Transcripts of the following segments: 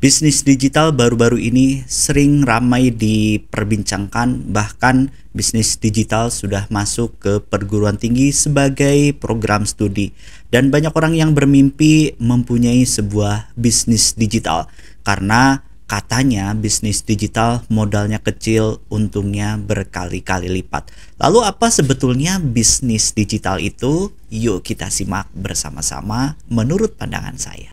Bisnis digital baru-baru ini sering ramai diperbincangkan, bahkan bisnis digital sudah masuk ke perguruan tinggi sebagai program studi. Dan banyak orang yang bermimpi mempunyai sebuah bisnis digital karena katanya bisnis digital modalnya kecil, untungnya berkali-kali lipat. Lalu apa sebetulnya bisnis digital itu? Yuk kita simak bersama-sama menurut pandangan saya.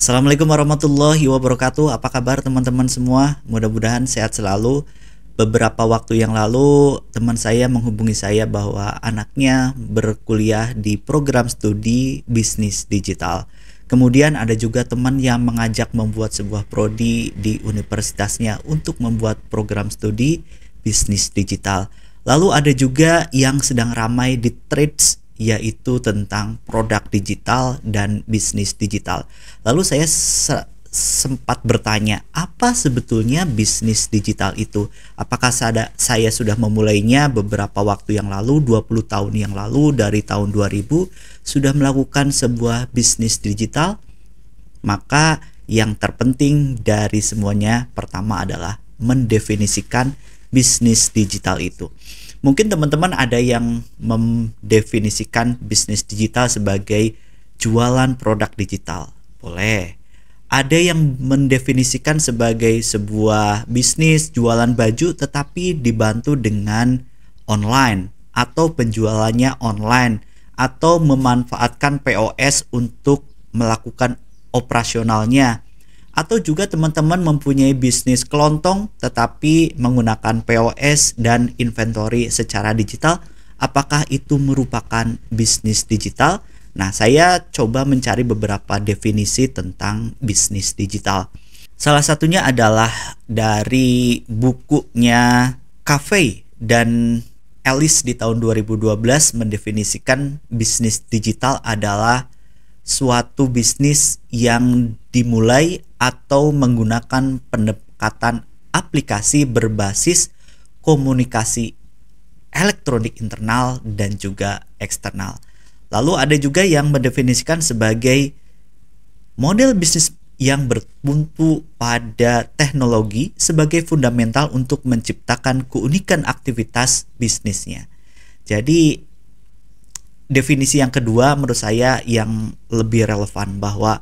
Assalamualaikum warahmatullahi wabarakatuh. Apa kabar teman-teman semua? Mudah-mudahan sehat selalu. Beberapa waktu yang lalu teman saya menghubungi saya bahwa anaknya berkuliah di program studi bisnis digital. Kemudian ada juga teman yang mengajak membuat sebuah prodi di universitasnya untuk membuat program studi bisnis digital. Lalu ada juga yang sedang ramai di trades, yaitu tentang produk digital dan bisnis digital. Lalu saya sempat bertanya, apa sebetulnya bisnis digital itu? Apakah saya sudah memulainya beberapa waktu yang lalu, 20 tahun yang lalu, dari tahun 2000, sudah melakukan sebuah bisnis digital? Maka yang terpenting dari semuanya, pertama adalah mendefinisikan bisnis digital itu. Mungkin teman-teman ada yang mendefinisikan bisnis digital sebagai jualan produk digital. Boleh. Ada yang mendefinisikan sebagai sebuah bisnis jualan baju tetapi dibantu dengan online atau penjualannya online atau memanfaatkan POS untuk melakukan operasionalnya. Atau juga teman-teman mempunyai bisnis kelontong tetapi menggunakan POS dan inventory secara digital. Apakah itu merupakan bisnis digital? Nah, saya coba mencari beberapa definisi tentang bisnis digital. Salah satunya adalah dari bukunya Cafe dan Ellis di tahun 2012 mendefinisikan bisnis digital adalah suatu bisnis yang dimulai atau menggunakan pendekatan aplikasi berbasis komunikasi elektronik internal dan juga eksternal. Lalu ada juga yang mendefinisikan sebagai model bisnis yang bertumpu pada teknologi sebagai fundamental untuk menciptakan keunikan aktivitas bisnisnya. Jadi definisi yang kedua menurut saya yang lebih relevan bahwa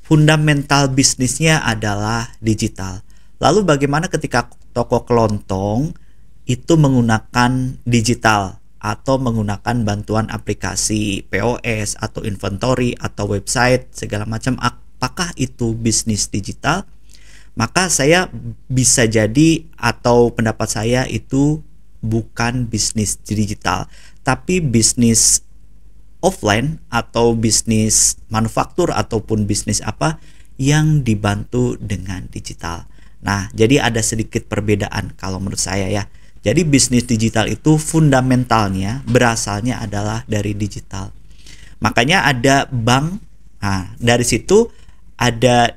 fundamental bisnisnya adalah digital. Lalu bagaimana ketika toko kelontong itu menggunakan digital atau menggunakan bantuan aplikasi POS atau inventory atau website segala macam, apakah itu bisnis digital? Maka saya bisa jadi atau pendapat saya itu bukan bisnis digital, tapi bisnis offline atau bisnis manufaktur ataupun bisnis apa yang dibantu dengan digital. Nah, jadi ada sedikit perbedaan kalau menurut saya ya. Jadi bisnis digital itu fundamentalnya berasalnya adalah dari digital. Makanya ada bank. Nah, dari situ ada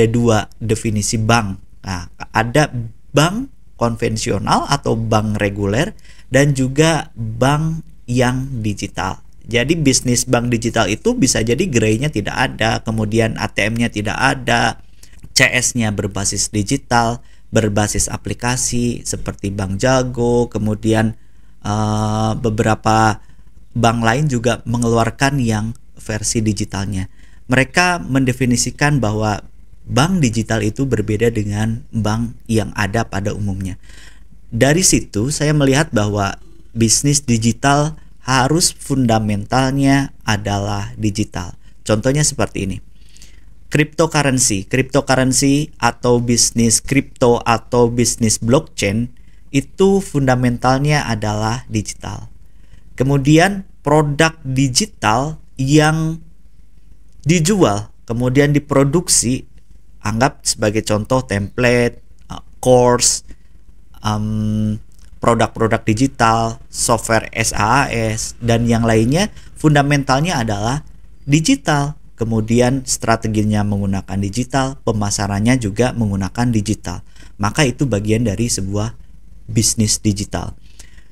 dua definisi bank. Nah, ada bank konvensional atau bank reguler dan juga bank yang digital. Jadi bisnis bank digital itu bisa jadi gerainya tidak ada, kemudian ATM-nya tidak ada, CS-nya berbasis digital, berbasis aplikasi seperti Bank Jago, kemudian beberapa bank lain juga mengeluarkan yang versi digitalnya. Mereka mendefinisikan bahwa bank digital itu berbeda dengan bank yang ada pada umumnya. Dari situ saya melihat bahwa bisnis digital harus fundamentalnya adalah digital. Contohnya seperti ini. Cryptocurrency atau bisnis kripto atau bisnis blockchain itu fundamentalnya adalah digital. Kemudian produk digital yang dijual kemudian diproduksi, anggap sebagai contoh template, course, produk-produk digital, software SaaS, dan yang lainnya fundamentalnya adalah digital. Kemudian strateginya menggunakan digital, pemasarannya juga menggunakan digital. maka itu bagian dari sebuah bisnis digital.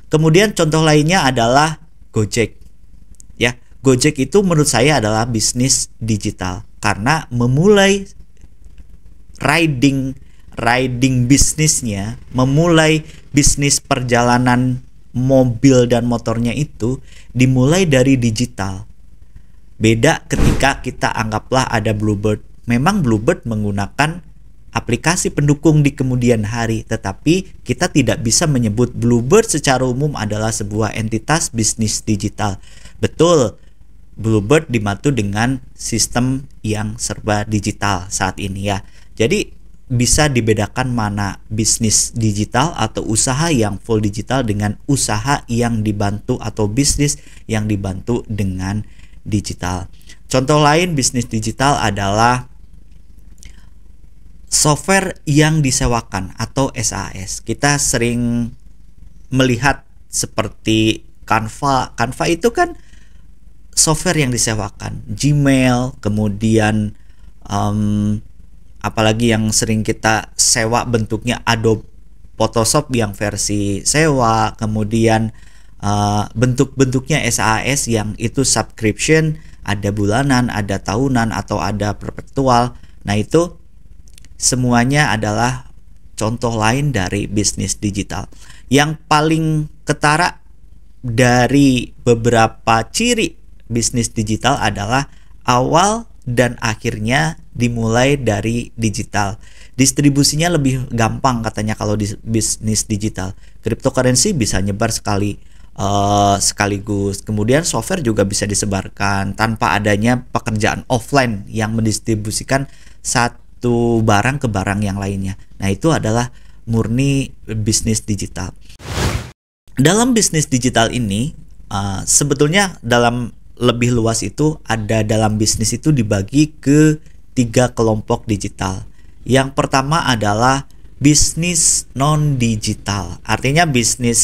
Kemudian contoh lainnya adalah Gojek. Ya, Gojek itu menurut saya adalah bisnis digital karena memulai riding bisnisnya, memulai bisnis perjalanan mobil dan motornya itu dimulai dari digital. Beda ketika kita anggaplah ada Bluebird. Memang Bluebird menggunakan aplikasi pendukung di kemudian hari, tetapi kita tidak bisa menyebut Bluebird secara umum adalah sebuah entitas bisnis digital. Betul, Bluebird dibantu dengan sistem yang serba digital saat ini ya. Jadi bisa dibedakan mana bisnis digital atau usaha yang full digital dengan usaha yang dibantu atau bisnis yang dibantu dengan digital. Contoh lain bisnis digital adalah software yang disewakan atau SaaS. Kita sering melihat seperti Canva. Canva itu kan software yang disewakan. Gmail, kemudian apalagi yang sering kita sewa bentuknya Adobe Photoshop yang versi sewa, kemudian bentuk-bentuknya SaaS yang itu subscription, ada bulanan, ada tahunan, atau ada perpetual. Nah, itu semuanya adalah contoh lain dari bisnis digital. Yang paling ketara dari beberapa ciri bisnis digital adalah awal dan akhirnya dimulai dari digital. Distribusinya lebih gampang katanya kalau di bisnis digital. Cryptocurrency bisa nyebar sekaligus. Kemudian software juga bisa disebarkan tanpa adanya pekerjaan offline yang mendistribusikan satu barang ke barang yang lainnya. Nah, itu adalah murni bisnis digital. Dalam bisnis digital ini sebetulnya dalam lebih luas itu ada dalam bisnis itu dibagi ke 3 kelompok digital. Yang pertama adalah bisnis non-digital, artinya bisnis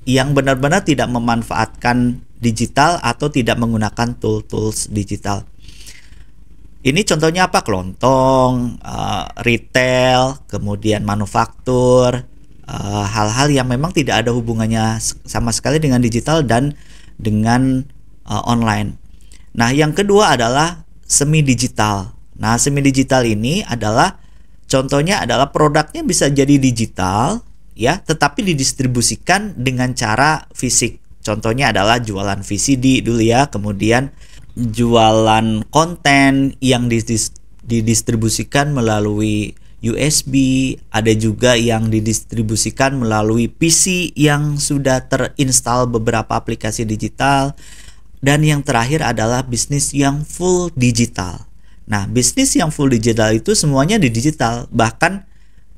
yang benar-benar tidak memanfaatkan digital atau tidak menggunakan tools digital. Ini contohnya apa? Kelontong, retail, kemudian manufaktur, hal-hal yang memang tidak ada hubungannya sama sekali dengan digital dan dengan online. Nah, yang kedua adalah semi digital. Nah, semi digital ini adalah contohnya adalah produknya bisa jadi digital ya, tetapi didistribusikan dengan cara fisik. Contohnya adalah jualan VCD dulu ya, kemudian jualan konten yang didistribusikan melalui USB, ada juga yang didistribusikan melalui PC yang sudah terinstall beberapa aplikasi digital, dan yang terakhir adalah bisnis yang full digital. Nah, bisnis yang full digital itu semuanya di digital, bahkan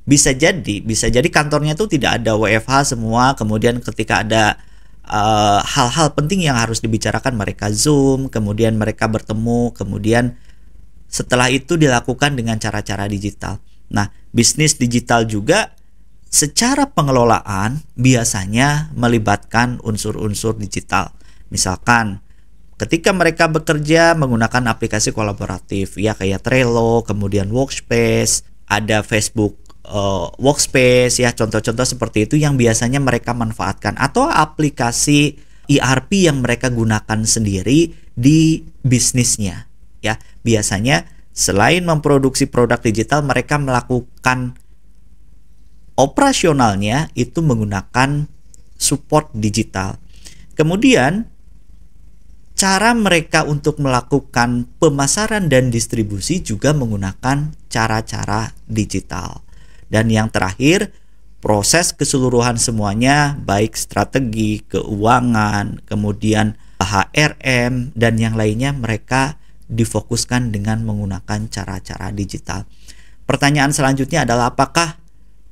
bisa jadi kantornya itu tidak ada WFH semua, kemudian ketika ada hal-hal penting yang harus dibicarakan mereka Zoom, kemudian mereka bertemu, kemudian setelah itu dilakukan dengan cara-cara digital. Nah, bisnis digital juga secara pengelolaan biasanya melibatkan unsur-unsur digital. Misalkan ketika mereka bekerja menggunakan aplikasi kolaboratif ya kayak Trello, kemudian Workspace, ada Facebook Workspace ya, contoh-contoh seperti itu yang biasanya mereka manfaatkan, atau aplikasi ERP yang mereka gunakan sendiri di bisnisnya ya. Biasanya selain memproduksi produk digital, mereka melakukan operasionalnya itu menggunakan support digital. Kemudian cara mereka untuk melakukan pemasaran dan distribusi juga menggunakan cara-cara digital. Dan yang terakhir, proses keseluruhan semuanya, baik strategi, keuangan, kemudian HRM, dan yang lainnya mereka difokuskan dengan menggunakan cara-cara digital. Pertanyaan selanjutnya adalah, apakah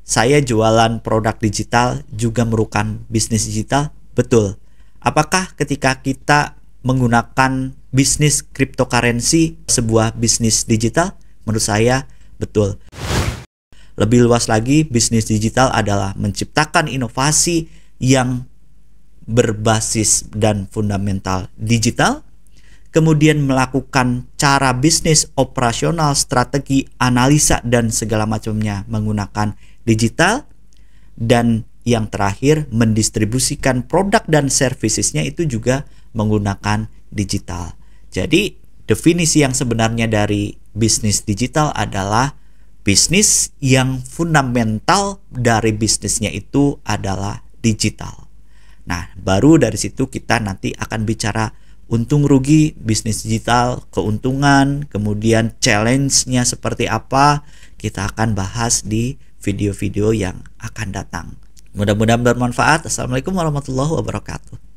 saya jualan produk digital juga merupakan bisnis digital? Betul. Apakah ketika kita menggunakan bisnis cryptocurrency sebuah bisnis digital? Menurut saya betul. Lebih luas lagi, bisnis digital adalah menciptakan inovasi yang berbasis dan fundamental digital, kemudian melakukan cara bisnis operasional, strategi, analisa, dan segala macamnya menggunakan digital, dan yang terakhir mendistribusikan produk dan servicesnya itu juga menggunakan digital. Jadi definisi yang sebenarnya dari bisnis digital adalah bisnis yang fundamental dari bisnisnya itu adalah digital. Nah, baru dari situ kita nanti akan bicara untung rugi bisnis digital, keuntungan, kemudian challenge-nya seperti apa. Kita akan bahas di video-video yang akan datang. Mudah-mudahan bermanfaat. Assalamualaikum warahmatullahi wabarakatuh.